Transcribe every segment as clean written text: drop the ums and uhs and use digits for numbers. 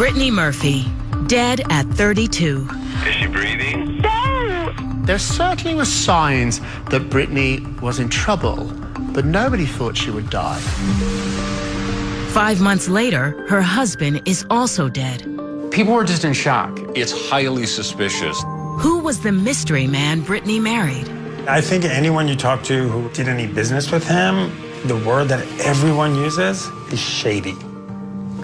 Brittany Murphy, dead at 32. Is she breathing? No! There certainly were signs that Brittany was in trouble, but nobody thought she would die. 5 months later, her husband is also dead. People were just in shock. It's highly suspicious. Who was the mystery man Brittany married? I think anyone you talk to who did any business with him, the word that everyone uses is shady.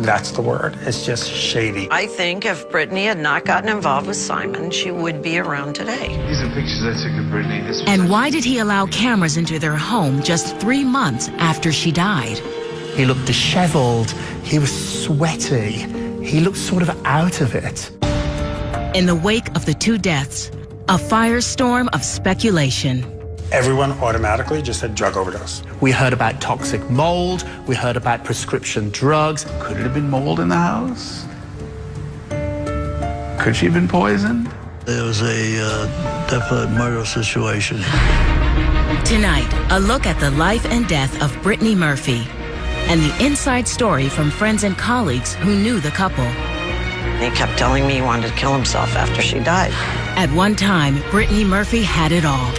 That's the word. It's just shady. I think if Brittany had not gotten involved with Simon, she would be around today. These are pictures I took of Brittany. And why did he allow cameras into their home just 3 months after she died? He looked disheveled. He was sweaty. He looked sort of out of it. In the wake of the 2 deaths, a firestorm of speculation. Everyone automatically just said drug overdose. We heard about toxic mold. We heard about prescription drugs. Could it have been mold in the house? Could she have been poisoned? There was a definite murder situation. Tonight, a look at the life and death of Brittany Murphy and the inside story from friends and colleagues who knew the couple. He kept telling me he wanted to kill himself after she died. At one time, Brittany Murphy had it all.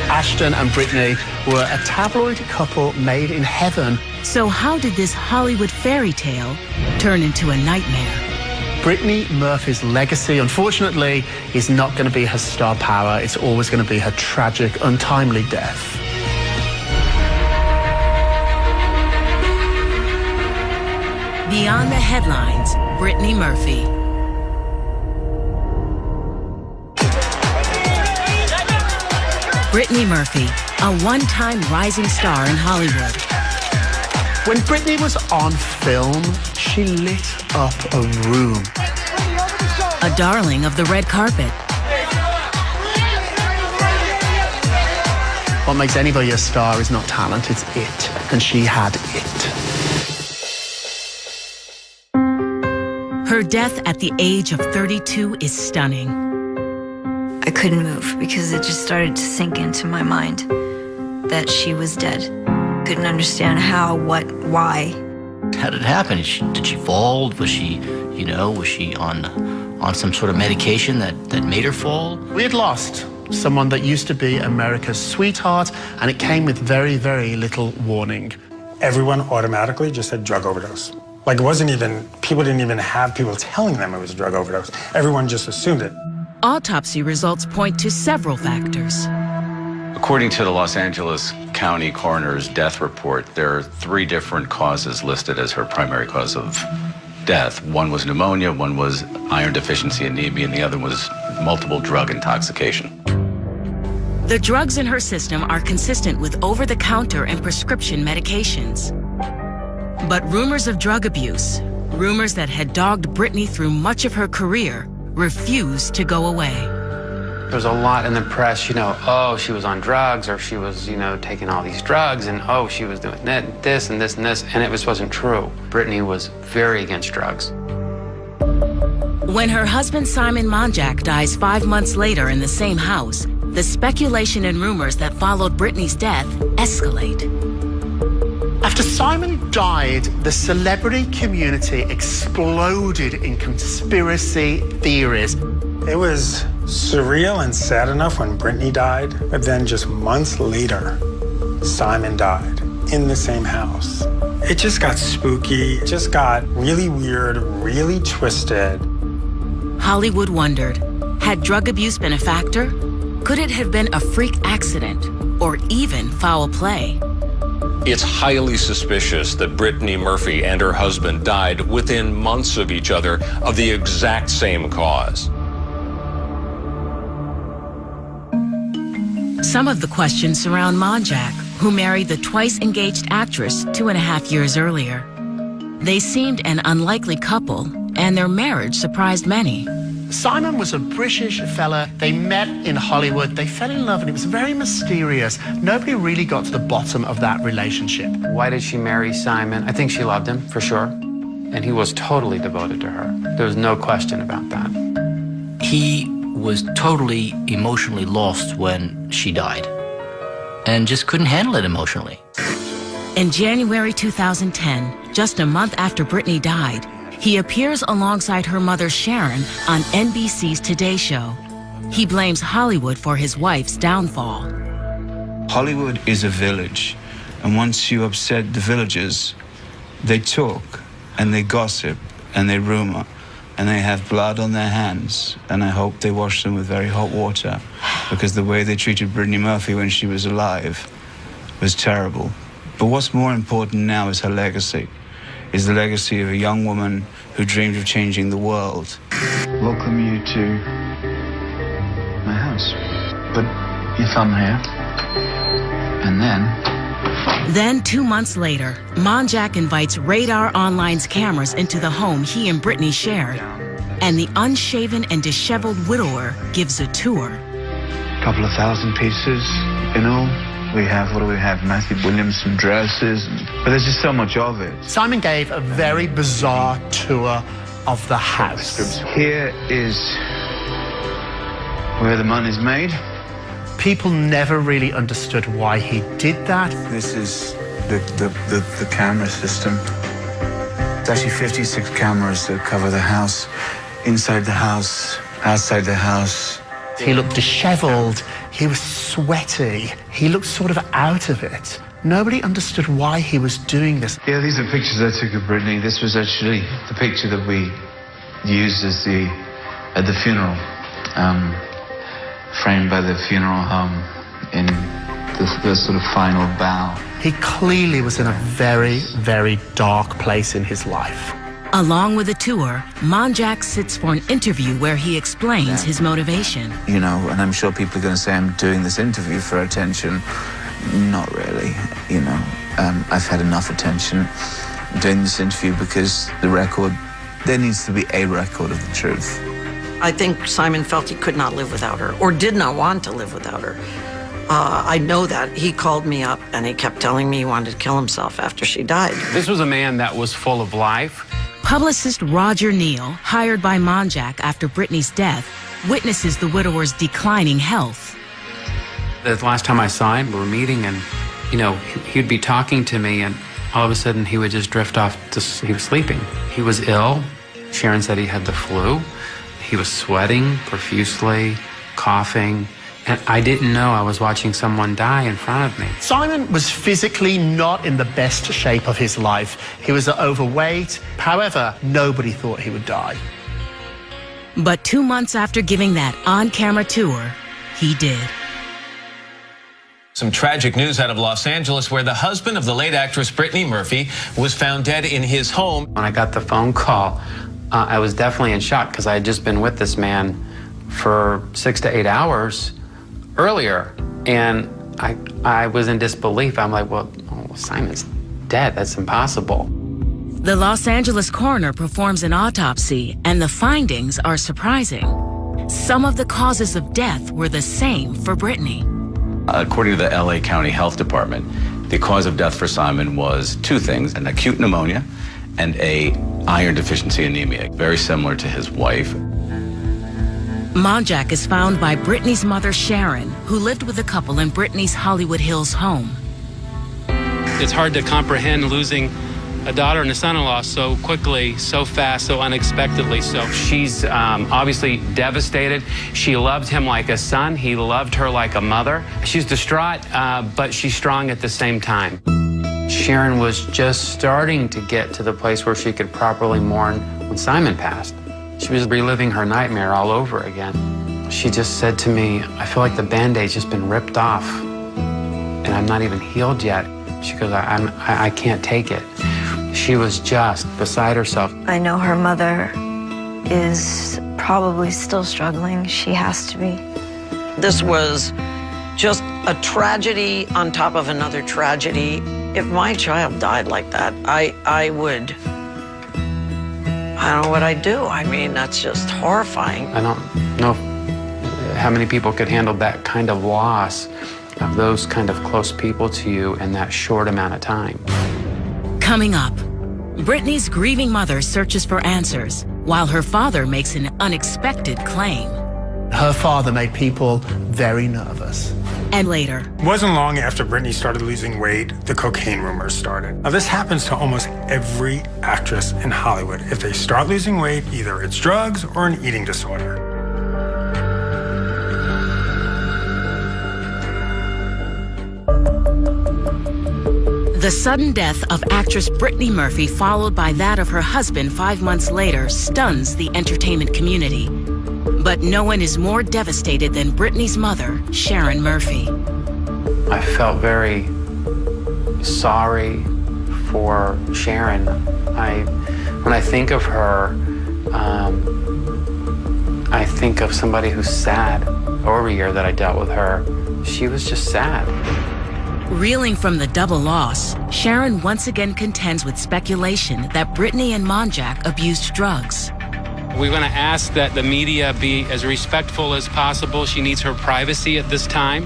Ashton and Brittany were a tabloid couple made in heaven. So how did this Hollywood fairy tale turn into a nightmare? Brittany Murphy's legacy, unfortunately, is not going to be her star power. It's always going to be her tragic, untimely death. Beyond the headlines, Brittany Murphy. Brittany Murphy, a one-time rising star in Hollywood. When Brittany was on film, she lit up a room. A darling of the red carpet. What makes anybody a star is not talent, it's it. And she had it. Her death at the age of 32 is stunning. I couldn't move because it just started to sink into my mind that she was dead. Couldn't understand how, what, why. How did it happen? Did she fall? Was she, was she on some sort of medication that made her fall? We had lost someone that used to be America's sweetheart, and it came with very, very little warning. Everyone automatically just said drug overdose. Like, it wasn't even, people didn't even have people telling them it was a drug overdose. Everyone just assumed it. Autopsy results point to several factors. According to the Los Angeles County Coroner's death report, there are 3 different causes listed as her primary cause of death. One was pneumonia, one was iron deficiency anemia, and the other was multiple drug intoxication. The drugs in her system are consistent with over-the-counter and prescription medications. But rumors of drug abuse, rumors that had dogged Brittany through much of her career, refused to go away. There was a lot in the press, oh, she was on drugs, or she was, taking all these drugs, and oh, she was doing this and this and this, and it wasn't true. Brittany was very against drugs. When her husband Simon Monjack dies 5 months later in the same house, the speculation and rumors that followed Brittany's death escalate. After Simon died, the celebrity community exploded in conspiracy theories. It was surreal and sad enough when Brittany died, but then just months later, Simon died in the same house. It just got spooky. It just got really weird, really twisted. Hollywood wondered, had drug abuse been a factor? Could it have been a freak accident or even foul play? It's highly suspicious that Brittany Murphy and her husband died within months of each other of the exact same cause. Some of the questions surround Monjack, who married the twice-engaged actress 2.5 years earlier. They seemed an unlikely couple, and their marriage surprised many. Simon was a British fella. They met in Hollywood. They fell in love, and it was very mysterious. Nobody really got to the bottom of that relationship. Why did she marry Simon? I think she loved him, for sure. And he was totally devoted to her. There was no question about that. He was totally emotionally lost when she died and just couldn't handle it emotionally. In January 2010, just a month after Brittany died, He appears alongside her mother Sharon on NBC's Today Show. He blames Hollywood for his wife's downfall. Hollywood is a village, and once you upset the villagers, they talk, and they gossip, and they rumor, and they have blood on their hands, and I hope they wash them with very hot water, because the way they treated Brittany Murphy when she was alive was terrible. But what's more important now is her legacy, is the legacy of a young woman who dreamed of changing the world. Welcome you to my house. But your thumb here. And Then 2 months later, Monjack invites Radar Online's cameras into the home he and Brittany shared, and the unshaven and disheveled widower gives a tour. a couple of thousand pieces in all. We have, what do we have? Matthew Williamson dresses, but there's just so much of it. Simon gave a very bizarre tour of the house. Here is where the money's made. People never really understood why he did that. This is the camera system. It's actually 56 cameras that cover the house, inside the house, outside the house. He looked disheveled, he was sweaty, he looked sort of out of it. Nobody understood why he was doing this. Yeah, these are pictures I took of Brittany. This was actually the picture that we used as at the funeral, framed by the funeral home in the sort of final bow. He clearly was in a very, very dark place in his life. Along with the tour, Monjack sits for an interview where he explains his motivation. You know, and I'm sure people are going to say I'm doing this interview for attention. Not really, you know. I've had enough attention. I'm doing this interview because there needs to be a record of the truth. I think Simon felt he could not live without her, or did not want to live without her. I know that. He called me up and he kept telling me he wanted to kill himself after she died. This was a man that was full of life. Publicist Roger Neal, hired by Monjack after Brittany's death, witnesses the widower's declining health. The last time I saw him, we were meeting, and, you know, he'd be talking to me, and all of a sudden he would just drift off he was sleeping. He was ill. Sharon said he had the flu. He was sweating profusely, coughing, and I didn't know I was watching someone die in front of me. Simon was physically not in the best shape of his life. He was overweight. However, nobody thought he would die. But 2 months after giving that on-camera tour, he did. Some tragic news out of Los Angeles, where the husband of the late actress Brittany Murphy was found dead in his home. When I got the phone call, I was definitely in shock because I had just been with this man for 6 to 8 hours earlier, and I was in disbelief. I'm like, well, Simon's dead. That's impossible. The Los Angeles coroner performs an autopsy, and the findings are surprising. Some of the causes of death were the same for Brittany. According to the LA County Health Department, the cause of death for Simon was two things: an acute pneumonia and a iron deficiency anemia, very similar to his wife. Monjack is found by Brittany's mother, Sharon, who lived with the couple in Brittany's Hollywood Hills home. It's hard to comprehend losing a daughter and a son-in-law so quickly, so fast, so unexpectedly. So she's obviously devastated. She loved him like a son. He loved her like a mother. She's distraught, but she's strong at the same time. Sharon was just starting to get to the place where she could properly mourn when Simon passed. She was reliving her nightmare all over again. She just said to me, I feel like the Band-Aid's just been ripped off and I'm not even healed yet. She goes, I can't take it. She was just beside herself. I know her mother is probably still struggling. She has to be. This was just a tragedy on top of another tragedy. If my child died like that, I don't know what I'd do. I mean, that's just horrifying. I don't know how many people could handle that kind of loss of those kind of close people to you in that short amount of time. Coming up, Brittany's grieving mother searches for answers, while her father makes an unexpected claim. Her father made people very nervous. And later. It wasn't long after Brittany started losing weight, the cocaine rumors started. Now, this happens to almost every actress in Hollywood. If they start losing weight, either it's drugs or an eating disorder. The sudden death of actress Brittany Murphy, followed by that of her husband 5 months later, stuns the entertainment community. But no one is more devastated than Brittany's mother, Sharon Murphy. I felt very sorry for Sharon. When I think of her, I think of somebody who's sad. Over a year that I dealt with her, she was just sad. Reeling from the double loss, Sharon once again contends with speculation that Brittany and Monjack abused drugs. We want to ask that the media be as respectful as possible. She needs her privacy at this time.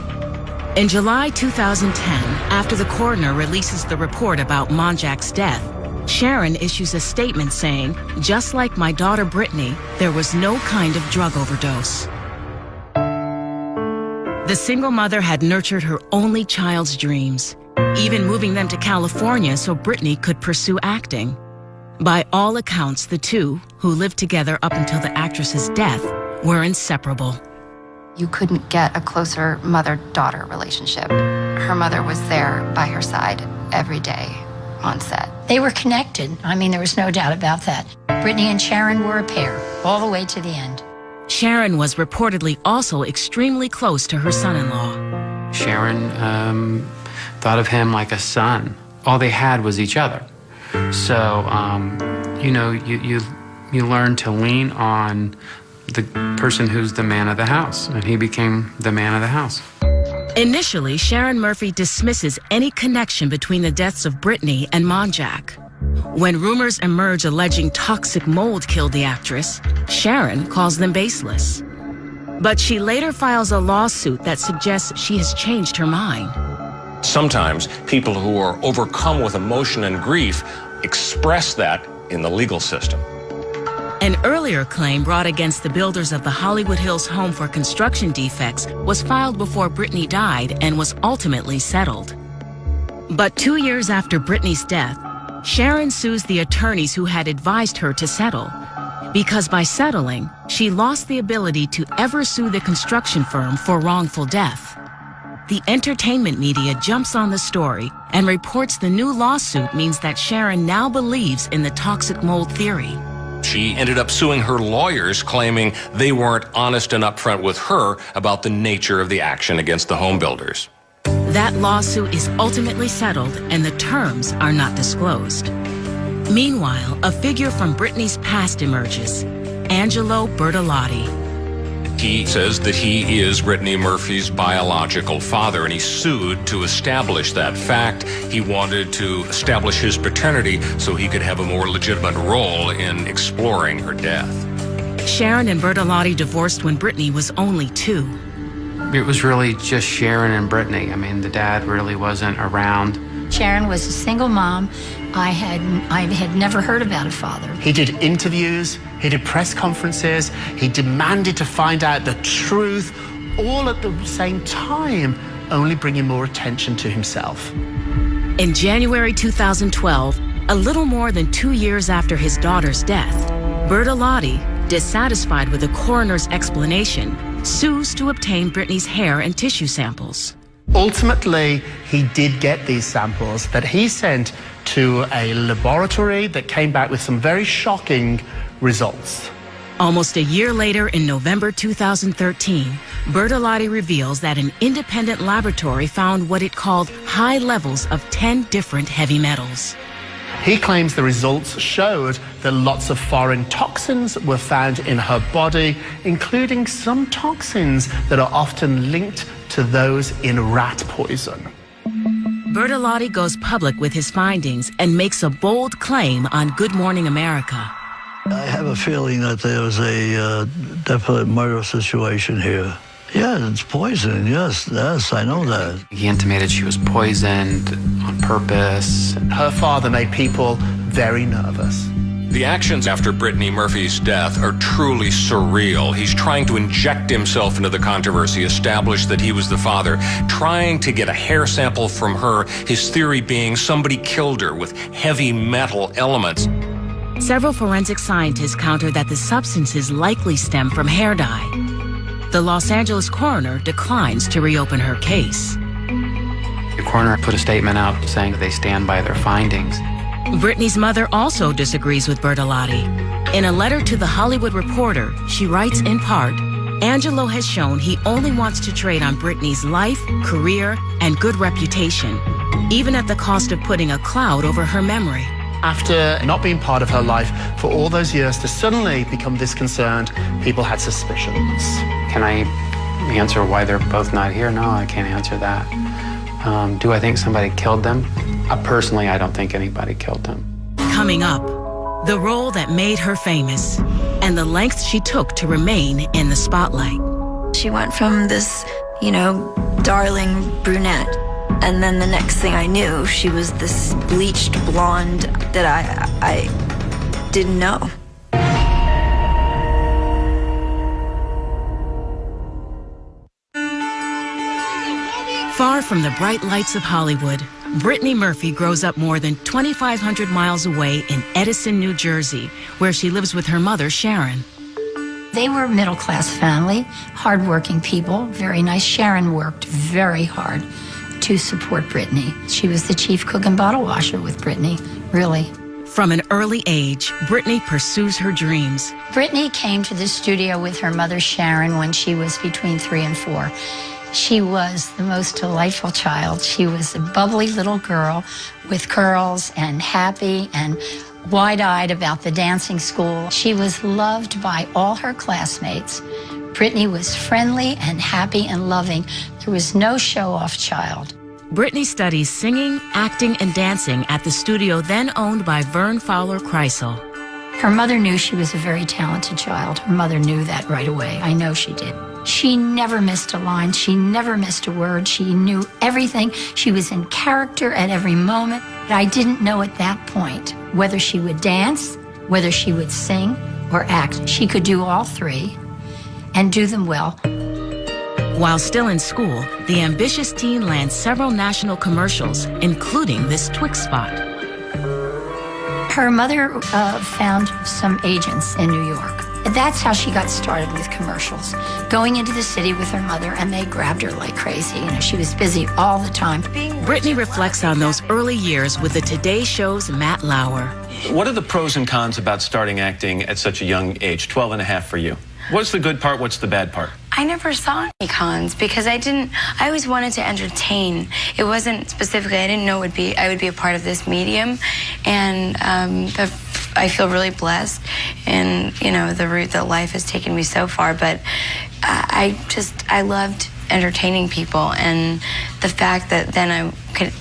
In July 2010, after the coroner releases the report about Monjack's death, Sharon issues a statement saying, "Just like my daughter Brittany, there was no kind of drug overdose." The single mother had nurtured her only child's dreams, even moving them to California so Brittany could pursue acting. By all accounts, the two, who lived together up until the actress's death, were inseparable. You couldn't get a closer mother-daughter relationship. Her mother was there by her side every day on set. They were connected. I mean, there was no doubt about that. Brittany and Sharon were a pair, all the way to the end. Sharon was reportedly also extremely close to her son-in-law. Sharon thought of him like a son. All they had was each other. So, you know, you learn to lean on the person who's the man of the house, and he became the man of the house. Initially, Sharon Murphy dismisses any connection between the deaths of Brittany and Monjack. When rumors emerge alleging toxic mold killed the actress, Sharon calls them baseless. But she later files a lawsuit that suggests she has changed her mind. Sometimes people who are overcome with emotion and grief express that in the legal system. An earlier claim brought against the builders of the Hollywood Hills home for construction defects was filed before Brittany died and was ultimately settled. But 2 years after Brittany's death, Sharon sues the attorneys who had advised her to settle, because by settling, she lost the ability to ever sue the construction firm for wrongful death. The entertainment media jumps on the story and reports the new lawsuit means that Sharon now believes in the toxic mold theory. She ended up suing her lawyers, claiming they weren't honest and upfront with her about the nature of the action against the home builders. That lawsuit is ultimately settled and the terms are not disclosed. Meanwhile, a figure from Brittany's past emerges, Angelo Bertolotti. He says that he is Brittany Murphy's biological father, and he sued to establish that fact. He wanted to establish his paternity so he could have a more legitimate role in exploring her death. Sharon and Bertolotti divorced when Brittany was only 2. It was really just Sharon and Brittany. I mean, the dad really wasn't around. Sharon was a single mom. I had never heard about a father. He did interviews, he did press conferences, he demanded to find out the truth, all at the same time, only bringing more attention to himself. In January 2012, a little more than 2 years after his daughter's death, Bertolotti, dissatisfied with the coroner's explanation, sues to obtain Brittany's hair and tissue samples. Ultimately, he did get these samples that he sent to a laboratory that came back with some very shocking results. Almost a year later, in November 2013, Bertolotti reveals that an independent laboratory found what it called high levels of 10 different heavy metals. He claims the results showed that lots of foreign toxins were found in her body, including some toxins that are often linked to those in rat poison. Bertolotti goes public with his findings and makes a bold claim on Good Morning America. I have a feeling that there was a definite murder situation here. Yeah, it's poison, yes, I know that. He intimated she was poisoned on purpose. Her father made people very nervous. The actions after Brittany Murphy's death are truly surreal. He's trying to inject himself into the controversy, establish that he was the father, trying to get a hair sample from her, his theory being somebody killed her with heavy metal elements. Several forensic scientists counter that the substances likely stem from hair dye. The Los Angeles coroner declines to reopen her case. The coroner put a statement out saying that they stand by their findings. Brittany's mother also disagrees with Bertolotti. In a letter to The Hollywood Reporter, she writes in part, Angelo has shown he only wants to trade on Brittany's life, career, and good reputation, even at the cost of putting a cloud over her memory. After not being part of her life for all those years, to suddenly become this concerned, people had suspicions. Can I answer why they're both not here? No, I can't answer that. Do I think somebody killed them? Personally, I don't think anybody killed them. Coming up, the role that made her famous and the lengths she took to remain in the spotlight. She went from this, darling brunette, and then the next thing I knew, she was this bleached blonde that I didn't know. Far from the bright lights of Hollywood, Brittany Murphy grows up more than 2,500 miles away in Edison, New Jersey, where she lives with her mother, Sharon. They were a middle-class family, hardworking people, very nice. Sharon worked very hard to support Brittany. She was the chief cook and bottle washer with Brittany, really. From an early age, Brittany pursues her dreams. Brittany came to the studio with her mother, Sharon, when she was between 3 and 4. She was the most delightful child. She was a bubbly little girl with curls and happy and wide-eyed about the dancing school. She was loved by all her classmates. Brittany was friendly and happy and loving. There was no show-off child. Brittany studies singing, acting, and dancing at the studio then owned by Vern Fowler Kreisel. Her mother knew she was a very talented child. Her mother knew that right away. I know she did. She never missed a line. She never missed a word. She knew everything. She was in character at every moment. But I didn't know at that point whether she would dance, whether she would sing or act. She could do all three and do them well. While still in school, the ambitious teen lands several national commercials, including this Twix spot. Her mother found some agents in New York. That's how she got started with commercials. Going into the city with her mother, and they grabbed her like crazy. She was busy all the time. Brittany reflects on those early years with the Today Show's Matt Lauer. What are the pros and cons about starting acting at such a young age, 12 and a half for you? What's the good part? What's the bad part? I never saw any cons because I always wanted to entertain. It wasn't specifically, I didn't know I would be a part of this medium. And I feel really blessed in, the route that life has taken me so far. But I loved entertaining people, and the fact that then I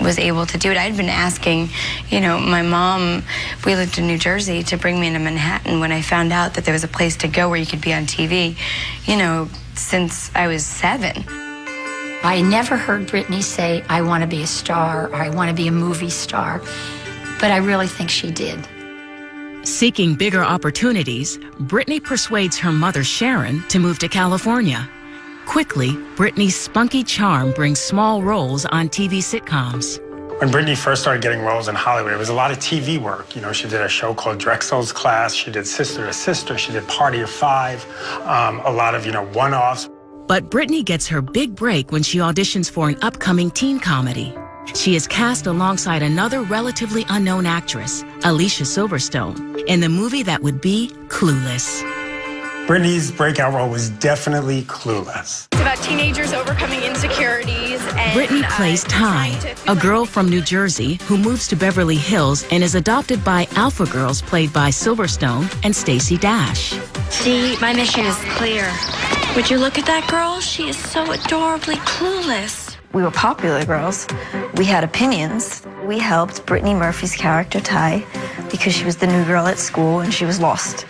was able to do it. I'd been asking, my mom, we lived in New Jersey, to bring me into Manhattan when I found out that there was a place to go where you could be on TV, since I was 7. I never heard Brittany say, I want to be a star, or I want to be a movie star, but I really think she did. Seeking bigger opportunities, Brittany persuades her mother, Sharon, to move to California. Quickly, Brittany's spunky charm brings small roles on TV sitcoms. When Brittany first started getting roles in Hollywood, it was a lot of TV work. She did a show called Drexel's Class. She did Sister to Sister. She did Party of Five. A lot of, one-offs. But Brittany gets her big break when she auditions for an upcoming teen comedy. She is cast alongside another relatively unknown actress, Alicia Silverstone, in the movie that would be Clueless. Brittany's breakout role was definitely Clueless. It's about teenagers overcoming insecurities. And Brittany plays Ty, a girl from New Jersey who moves to Beverly Hills and is adopted by alpha girls played by Silverstone and Stacey Dash. See, my mission is clear. Would you look at that girl? She is so adorably clueless. We were popular girls. We had opinions. We helped Brittany Murphy's character, Ty, because she was the new girl at school and she was lost.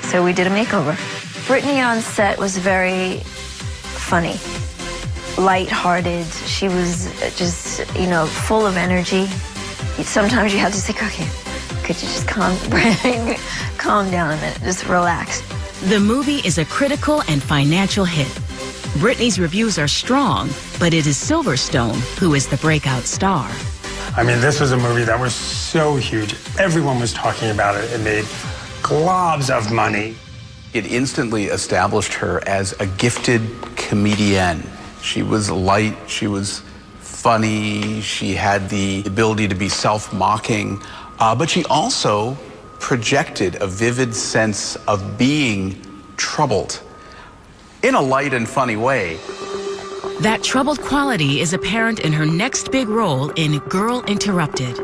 So we did a makeover. Brittany on set was very funny, lighthearted. She was just, full of energy. Sometimes you had to think, okay, could you just calm down a minute, just relax. The movie is a critical and financial hit. Brittany's reviews are strong, but it is Silverstone who is the breakout star. I mean, this was a movie that was so huge. Everyone was talking about it. It made globs of money. It instantly established her as a gifted comedienne. She was light, she was funny, she had the ability to be self-mocking, but she also projected a vivid sense of being troubled in a light and funny way. That troubled quality is apparent in her next big role in Girl Interrupted.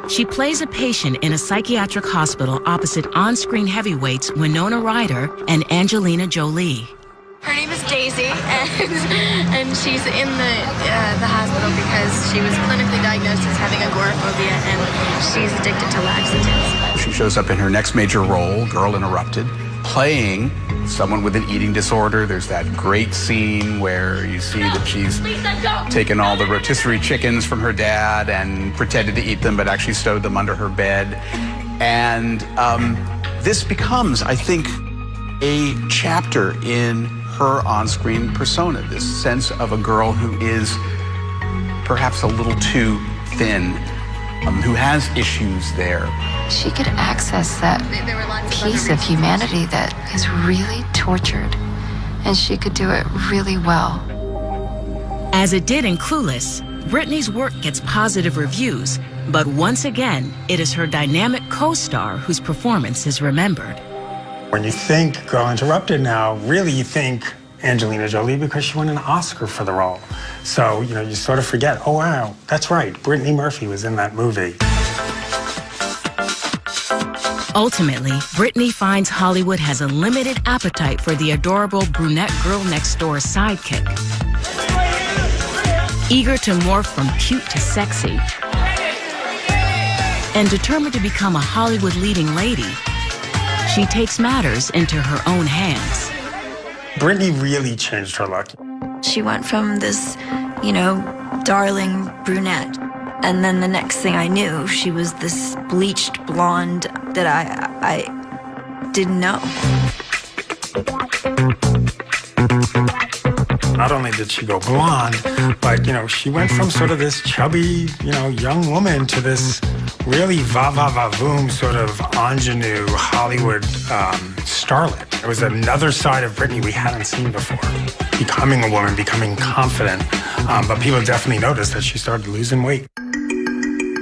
She plays a patient in a psychiatric hospital opposite on-screen heavyweights Winona Ryder and Angelina Jolie. Her name is Daisy, and she's in the hospital because she was clinically diagnosed as having agoraphobia, and she's addicted to laxatives. She shows up in her next major role, Girl Interrupted, playing someone with an eating disorder. There's that great scene where you see that she's taken all the rotisserie chickens from her dad and pretended to eat them, but actually stowed them under her bed. And this becomes, I think, a chapter in her on-screen persona, this sense of a girl who is perhaps a little too thin, who has issues there. She could access that piece of humanity that is really tortured, and she could do it really well. As it did in Clueless, Brittany's work gets positive reviews, but once again, it is her dynamic co-star whose performance is remembered. When you think Girl Interrupted now, really you think Angelina Jolie because she won an Oscar for the role. So, you know, you sort of forget, oh wow, that's right, Brittany Murphy was in that movie. Ultimately, Brittany finds Hollywood has a limited appetite for the adorable brunette girl next door sidekick. Eager to morph from cute to sexy, and determined to become a Hollywood leading lady, she takes matters into her own hands. Brittany really changed her look. She went from this, you know, darling brunette, and then the next thing I knew, she was this bleached blonde that I didn't know. Not only did she go blonde, but, you know, she went from sort of this chubby, you know, young woman to this really va-va-va-voom sort of ingenue Hollywood starlet. It was another side of Brittany we hadn't seen before. Becoming a woman, becoming confident, but people definitely noticed that she started losing weight.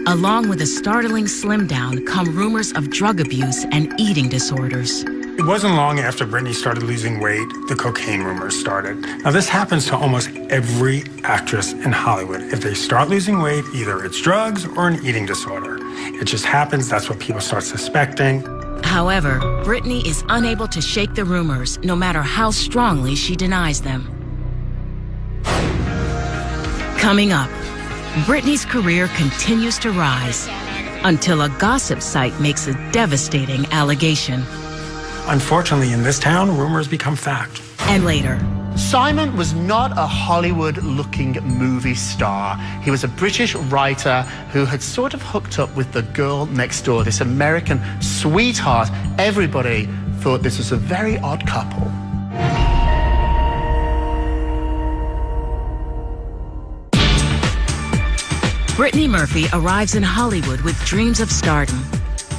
Along with a startling slim down come rumors of drug abuse and eating disorders. It wasn't long after Brittany started losing weight, the cocaine rumors started. Now, this happens to almost every actress in Hollywood. If they start losing weight, either it's drugs or an eating disorder. It just happens, that's what people start suspecting. However, Brittany is unable to shake the rumors, no matter how strongly she denies them. Coming up, Brittany's career continues to rise until a gossip site makes a devastating allegation. Unfortunately, in this town, rumors become fact. And later, Simon was not a Hollywood-looking movie star. He was a British writer who had sort of hooked up with the girl next door, this American sweetheart. Everybody thought this was a very odd couple. Brittany Murphy arrives in Hollywood with dreams of stardom.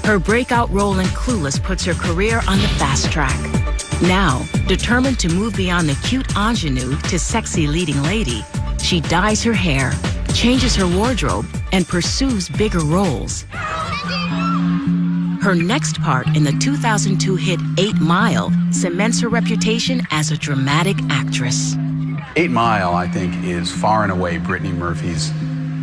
Her breakout role in Clueless puts her career on the fast track. Now, determined to move beyond the cute ingenue to sexy leading lady, she dyes her hair, changes her wardrobe, and pursues bigger roles. Her next part in the 2002 hit 8 Mile cements her reputation as a dramatic actress. 8 Mile, I think, is far and away Brittany Murphy's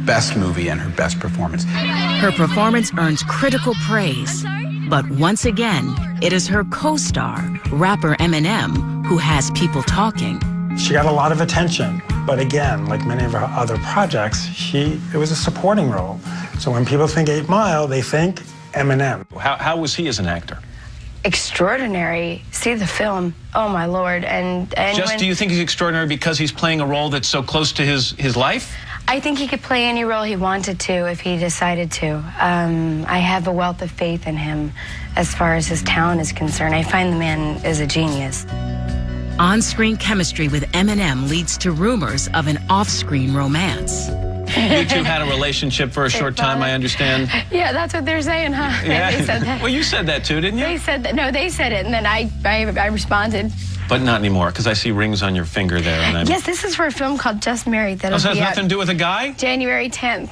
best movie and her best performance. Her performance earns critical praise, but once again, it is her co-star, rapper Eminem, who has people talking. She got a lot of attention, but again, like many of her other projects, it was a supporting role. So when people think 8 Mile, they think Eminem. How was he as an actor? Extraordinary. See the film. Oh my Lord. And do you think he's extraordinary because he's playing a role that's so close to his life? I think he could play any role he wanted to if he decided to. I have a wealth of faith in him as far as his talent is concerned. I find the man is a genius. On-screen chemistry with Eminem leads to rumors of an off-screen romance. You two had a relationship for a short time, I understand. Yeah, that's what they're saying, huh? Yeah. They said that. Well, you said that too, didn't you? They said that. No, they said it, and then I responded. But not anymore, because I see rings on your finger there. And Yes, this is for a film called Just Married. So it has nothing to do with a guy? January 10th.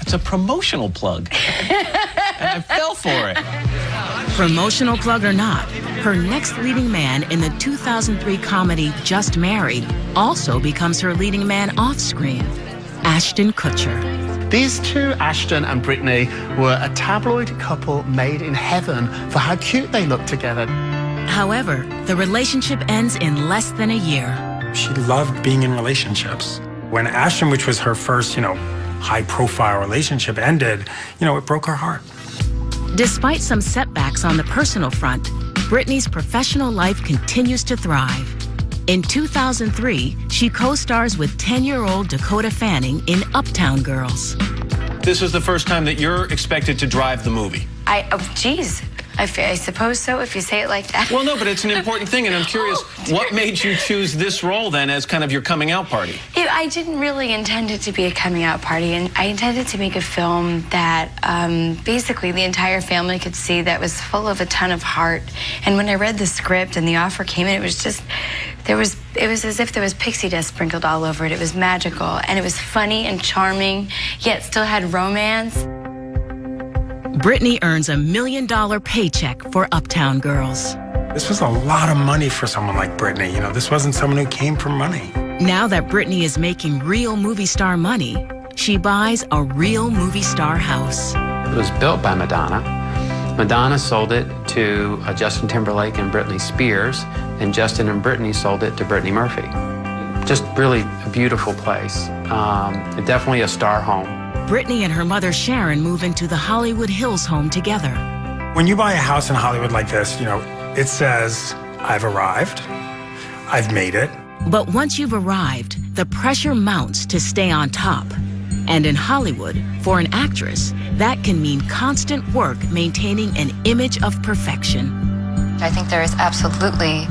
It's a promotional plug. And I fell for it. Promotional plug or not, her next leading man in the 2003 comedy Just Married also becomes her leading man off-screen, Ashton Kutcher. These two, Ashton and Brittany, were a tabloid couple made in heaven for how cute they looked together. However, the relationship ends in less than a year. She loved being in relationships. When Ashton, which was her first, high-profile relationship ended, it broke her heart. Despite some setbacks on the personal front, Brittany's professional life continues to thrive. In 2003, she co-stars with 10-year-old Dakota Fanning in Uptown Girls. This is the first time that you're expected to drive the movie. Geez. I suppose so, if you say it like that. Well, no, but it's an important thing, and I'm curious, what made you choose this role, then, as kind of your coming out party? I didn't really intend it to be a coming out party, and I intended to make a film that basically the entire family could see that was full of a ton of heart. And when I read the script and the offer came in, it was just, it was as if there was pixie dust sprinkled all over it. It was magical, and it was funny and charming, yet still had romance. Brittany earns $1 million paycheck for Uptown Girls. This was a lot of money for someone like Brittany. This wasn't someone who came from money. Now that Brittany is making real movie star money, she buys a real movie star house. It was built by Madonna. Madonna sold it to Justin Timberlake and Britney Spears, and Justin and Brittany sold it to Brittany Murphy. Just really a beautiful place. Definitely a star home. Brittany and her mother Sharon move into the Hollywood Hills home together. When you buy a house in Hollywood like this, it says, I've arrived, I've made it. But once you've arrived, the pressure mounts to stay on top. And in Hollywood, for an actress, that can mean constant work maintaining an image of perfection. I think there is absolutely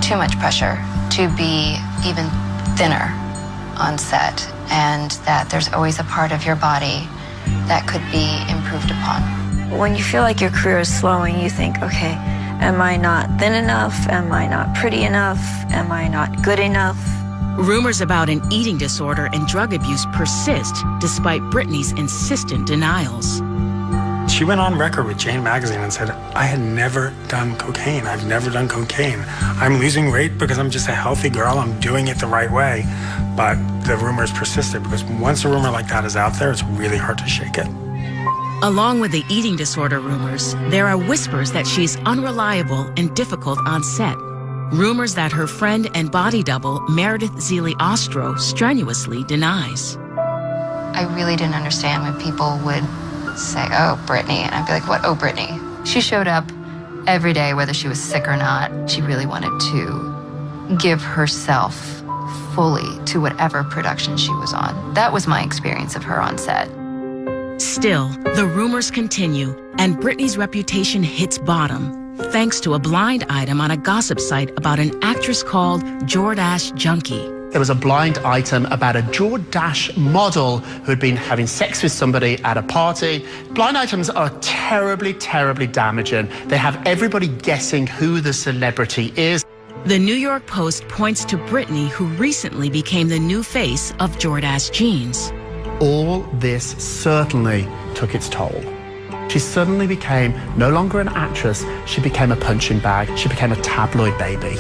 too much pressure to be even thinner on set, and that there's always a part of your body that could be improved upon. When you feel like your career is slowing, you think, okay, am I not thin enough? Am I not pretty enough? Am I not good enough? Rumors about an eating disorder and drug abuse persist despite Brittany's insistent denials. She went on record with Jane Magazine and said, I had never done cocaine. I've never done cocaine. I'm losing weight because I'm just a healthy girl. I'm doing it the right way. But the rumors persisted because once a rumor like that is out there, it's really hard to shake it. Along with the eating disorder rumors, there are whispers that she's unreliable and difficult on set. Rumors that her friend and body double, Meredith Zeeley Ostro, strenuously denies. I really didn't understand when people would say, oh, Brittany, and I'd be like, what, oh, Brittany? She showed up every day, whether she was sick or not. She really wanted to give herself fully to whatever production she was on. That was my experience of her on set. Still, the rumors continue, and Brittany's reputation hits bottom, thanks to a blind item on a gossip site about an actress called Jordache Junkie. There was a blind item about a Jordache model who had been having sex with somebody at a party. Blind items are terribly, terribly damaging. They have everybody guessing who the celebrity is. The New York Post points to Brittany, who recently became the new face of Jordache jeans. All this certainly took its toll. She suddenly became no longer an actress, she became a punching bag, she became a tabloid baby.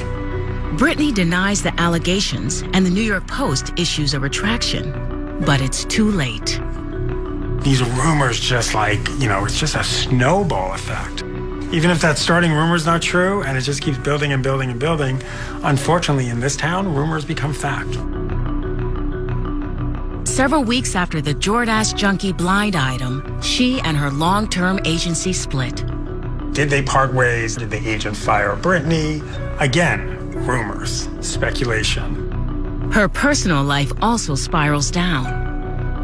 Brittany denies the allegations, and the New York Post issues a retraction. But it's too late. These rumors just it's just a snowball effect. Even if that starting rumor's not true, and it just keeps building and building and building, unfortunately in this town, rumors become fact. Several weeks after the Jordache Junkie blind item, she and her long-term agency split. Did they part ways? Did the agent fire Brittany? Again, rumors, speculation. Her personal life also spirals down.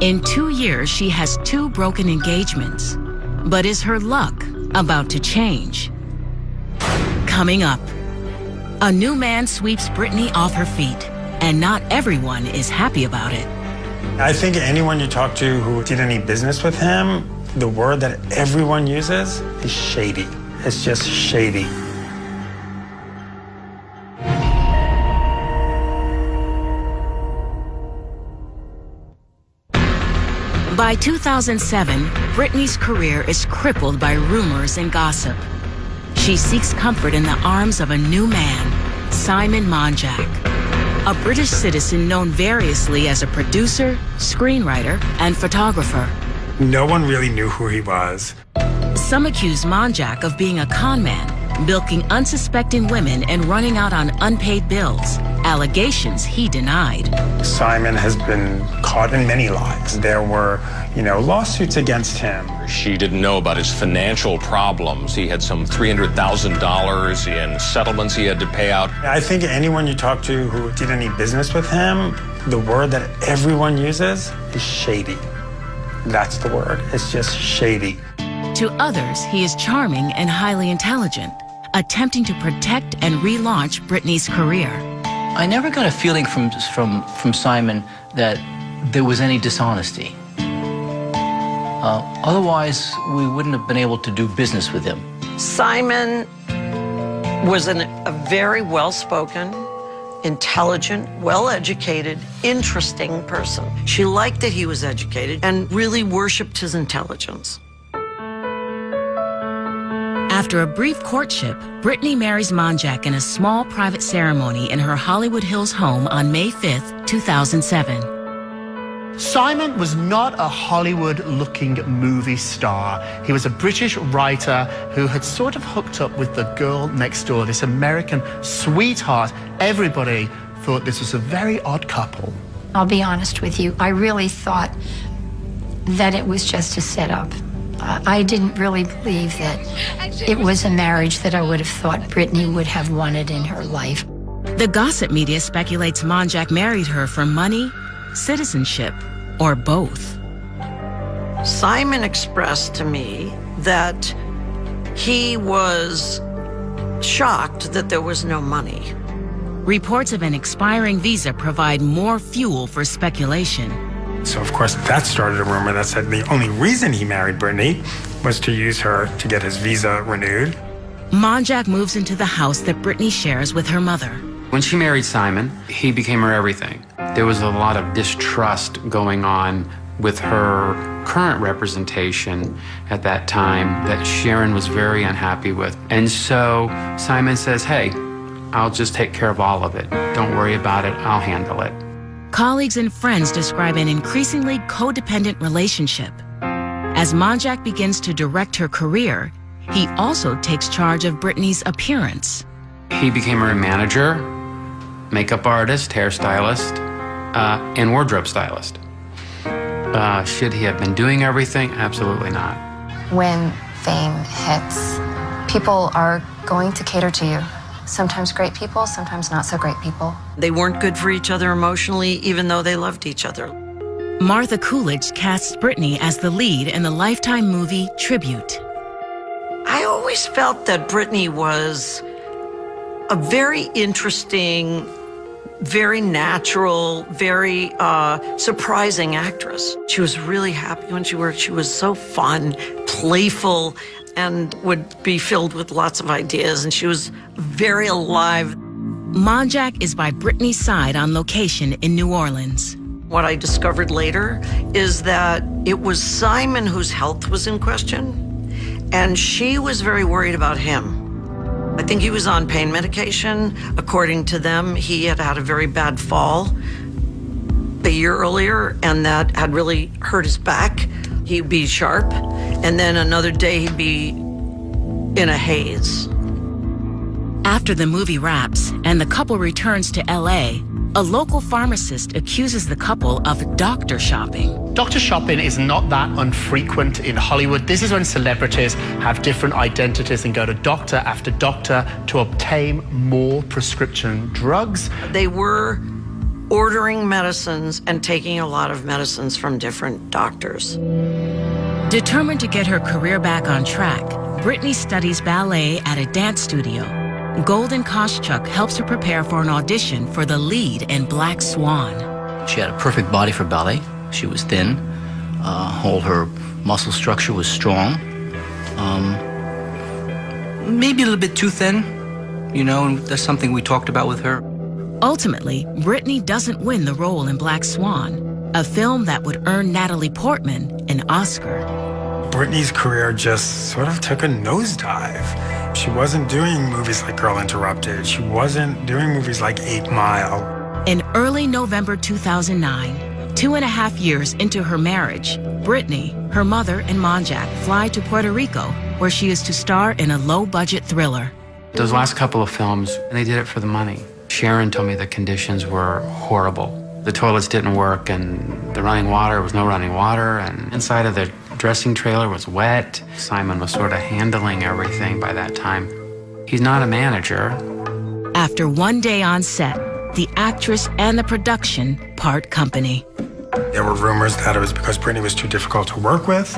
In 2 years, she has 2 broken engagements. But is her luck about to change? Coming up, a new man sweeps Brittany off her feet, and not everyone is happy about it. I think anyone you talk to who did any business with him, the word that everyone uses is shady. It's just shady. By 2007, Brittany's career is crippled by rumors and gossip. She seeks comfort in the arms of a new man, Simon Monjack, a British citizen known variously as a producer, screenwriter, and photographer. No one really knew who he was. Some accuse Monjack of being a con man, bilking unsuspecting women and running out on unpaid bills, allegations he denied. Simon has been caught in many lies. There were, lawsuits against him. She didn't know about his financial problems. He had some $300,000 in settlements he had to pay out. I think anyone you talk to who did any business with him, the word that everyone uses is shady. That's the word. It's just shady. To others, he is charming and highly intelligent, attempting to protect and relaunch Brittany's career. I never got a feeling from Simon that there was any dishonesty. Otherwise, we wouldn't have been able to do business with him. Simon was a very well-spoken, intelligent, well-educated, interesting person. She liked that he was educated and really worshipped his intelligence. After a brief courtship, Brittany marries Monjack in a small private ceremony in her Hollywood Hills home on May 5th, 2007. Simon was not a Hollywood-looking movie star. He was a British writer who had sort of hooked up with the girl next door, this American sweetheart. Everybody thought this was a very odd couple. I'll be honest with you, I really thought that it was just a setup. I didn't really believe that it was a marriage that I would have thought Brittany would have wanted in her life. The gossip media speculates Monjack married her for money, citizenship, or both. Simon expressed to me that he was shocked that there was no money. Reports of an expiring visa provide more fuel for speculation. So, of course, that started a rumor that said the only reason he married Brittany was to use her to get his visa renewed. Monjack moves into the house that Brittany shares with her mother. When she married Simon, he became her everything. There was a lot of distrust going on with her current representation at that time that Sharon was very unhappy with. And so Simon says, hey, I'll just take care of all of it. Don't worry about it, I'll handle it. Colleagues and friends describe an increasingly codependent relationship. As Monjack begins to direct her career, he also takes charge of Brittany's appearance. He became her manager, makeup artist, hairstylist, and wardrobe stylist. Should he have been doing everything? Absolutely not. When fame hits, people are going to cater to you. Sometimes great people, sometimes not so great people. They weren't good for each other emotionally, even though they loved each other. Martha Coolidge casts Brittany as the lead in the Lifetime movie Tribute. I always felt that Brittany was a very interesting, very natural, very surprising actress. She was really happy when she worked. She was so fun, playful, and would be filled with lots of ideas, and she was very alive. Monjack is by Brittany's side on location in New Orleans. What I discovered later is that it was Simon whose health was in question, and she was very worried about him. I think he was on pain medication. According to them, he had had a very bad fall a year earlier, and that had really hurt his back. He'd be sharp, and then another day he'd be in a haze. After the movie wraps and the couple returns to LA, a local pharmacist accuses the couple of doctor shopping. Doctor shopping is not that infrequent in Hollywood. This is when celebrities have different identities and go to doctor after doctor to obtain more prescription drugs. They were ordering medicines and taking a lot of medicines from different doctors. Determined to get her career back on track, Brittany studies ballet at a dance studio. Golden Koschuk helps her prepare for an audition for the lead in Black Swan. She had a perfect body for ballet. She was thin. All her muscle structure was strong. Maybe a little bit too thin, you know, and that's something we talked about with her. Ultimately, Brittany doesn't win the role in Black Swan, a film that would earn Natalie Portman an Oscar. Brittany's career just sort of took a nosedive. She wasn't doing movies like Girl Interrupted. She wasn't doing movies like 8 Mile. In early November 2009, 2.5 years into her marriage, Brittany, her mother, and Monjack fly to Puerto Rico, where she is to star in a low-budget thriller. Those last couple of films, they did it for the money. Sharon told me the conditions were horrible. The toilets didn't work, and the running water was no running water, and inside of the dressing trailer was wet. Simon was sort of handling everything by that time. He's not a manager. After one day on set, the actress and the production part company. There were rumors that it was because Brittany was too difficult to work with,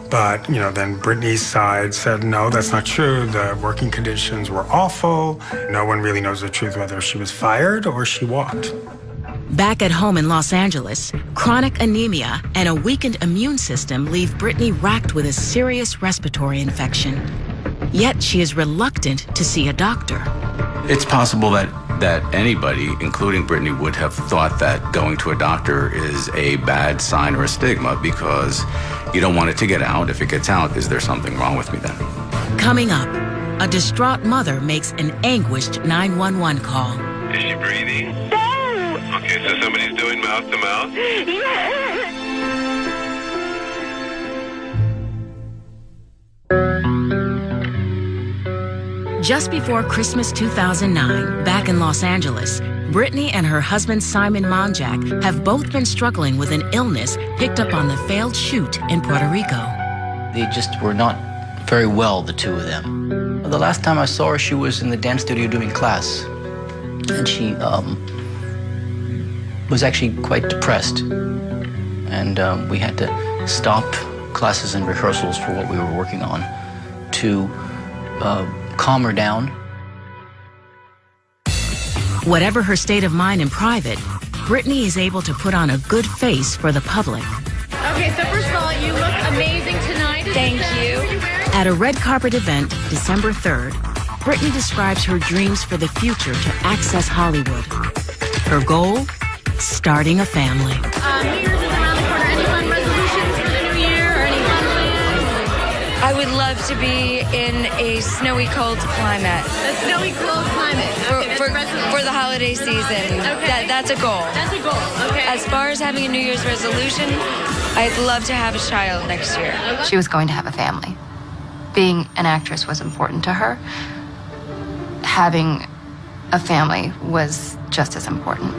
but, you know, then Brittany's side said, no, that's not true. The working conditions were awful. No one really knows the truth, whether she was fired or she walked. Back at home in Los Angeles, chronic anemia and a weakened immune system leave Brittany racked with a serious respiratory infection. Yet she is reluctant to see a doctor. It's possible that anybody, including Brittany, would have thought that going to a doctor is a bad sign or a stigma because you don't want it to get out. If it gets out, is there something wrong with me then? Coming up, a distraught mother makes an anguished 911 call. Is she breathing? No! Okay, so somebody's doing mouth to mouth? Yes! Just before Christmas 2009, back in Los Angeles, Brittany and her husband Simon Monjack have both been struggling with an illness picked up on the failed shoot in Puerto Rico. They just were not very well, the two of them. The last time I saw her, she was in the dance studio doing class. And she was actually quite depressed. And we had to stop classes and rehearsals for what we were working on to calm her down. Whatever her state of mind in private, Brittany is able to put on a good face for the public. Okay, so first of all, you look amazing tonight. Thank you. At a red carpet event, December 3rd, Brittany describes her dreams for the future to access Hollywood. Her goal? Starting a family. New Year's is around the corner. Any fun resolutions for the new year or any fun plans? I would love to be in a snowy, cold climate. A snowy, cold climate. Okay, For the holiday season. Okay. That's a goal. That's a goal, okay. As far as having a New Year's resolution, I'd love to have a child next year. She was going to have a family. Being an actress was important to her. Having a family was just as important.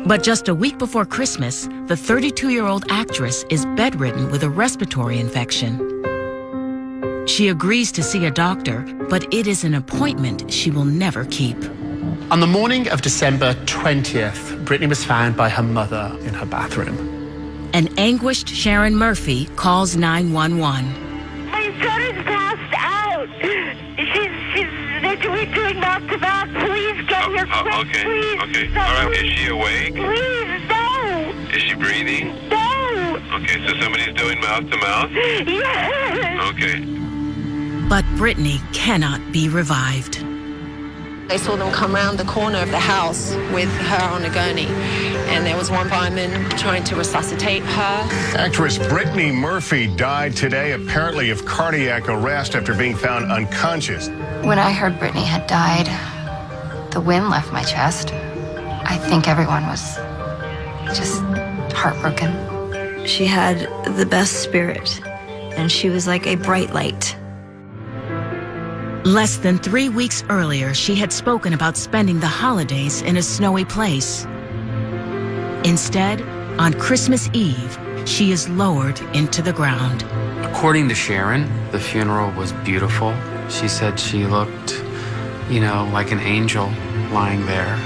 But just a week before Christmas, the 32-year-old actress is bedridden with a respiratory infection. She agrees to see a doctor, but it is an appointment she will never keep. On the morning of December 20th, Brittany was found by her mother in her bathroom. An anguished Sharon Murphy calls 911. My son is passed out. They're doing mouth to mouth. Please get here quick, okay, please. okay. All right, is she awake? Please, no. Is she breathing? No. Okay, so somebody's doing mouth to mouth? Yes. Okay. But Brittany cannot be revived. They saw them come round the corner of the house with her on a gurney, and there was one fireman trying to resuscitate her. Actress Brittany Murphy died today, apparently of cardiac arrest after being found unconscious. When I heard Brittany had died, the wind left my chest. I think everyone was just heartbroken. She had the best spirit, and she was like a bright light. Less than 3 weeks earlier, she had spoken about spending the holidays in a snowy place. Instead, on Christmas Eve, she is lowered into the ground. According to Sharon, the funeral was beautiful. She said she looked, you know, like an angel lying there.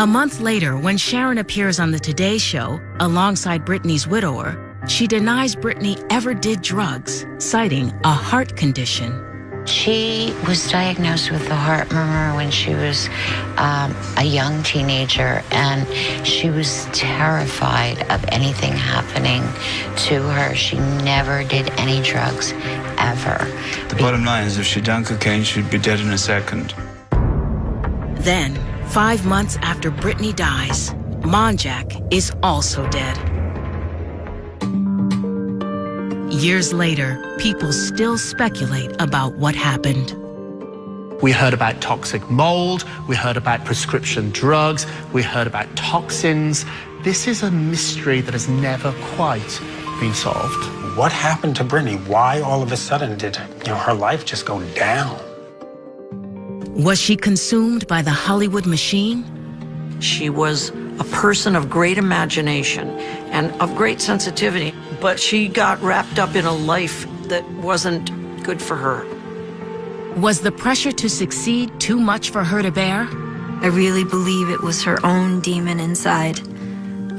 A month later, when Sharon appears on the Today Show alongside Brittany's widower, she denies Brittany ever did drugs, citing a heart condition. She was diagnosed with a heart murmur when she was a young teenager, and she was terrified of anything happening to her. She never did any drugs, ever. The bottom line is if she'd done cocaine, she'd be dead in a second. Then, 5 months after Brittany dies, Monjack is also dead. Years later, people still speculate about what happened. We heard about toxic mold, we heard about prescription drugs, we heard about toxins. This is a mystery that has never quite been solved. What happened to Brittany? Why all of a sudden did her life just go down? Was she consumed by the Hollywood machine? She was a person of great imagination and of great sensitivity, but she got wrapped up in a life that wasn't good for her. Was the pressure to succeed too much for her to bear? I really believe it was her own demon inside,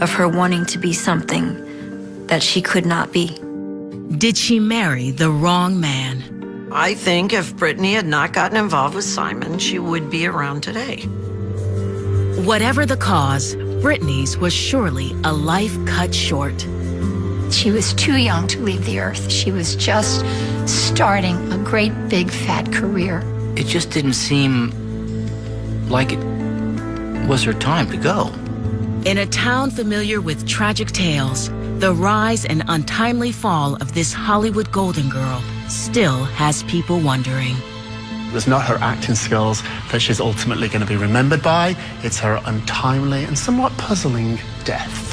of her wanting to be something that she could not be. Did she marry the wrong man? I think if Brittany had not gotten involved with Simon, she would be around today. Whatever the cause, Brittany's was surely a life cut short. She was too young to leave the earth. She was just starting a great big fat career. It just didn't seem like it was her time to go. In a town familiar with tragic tales, the rise and untimely fall of this Hollywood golden girl still has people wondering. It's not her acting skills that she's ultimately going to be remembered by. It's her untimely and somewhat puzzling death.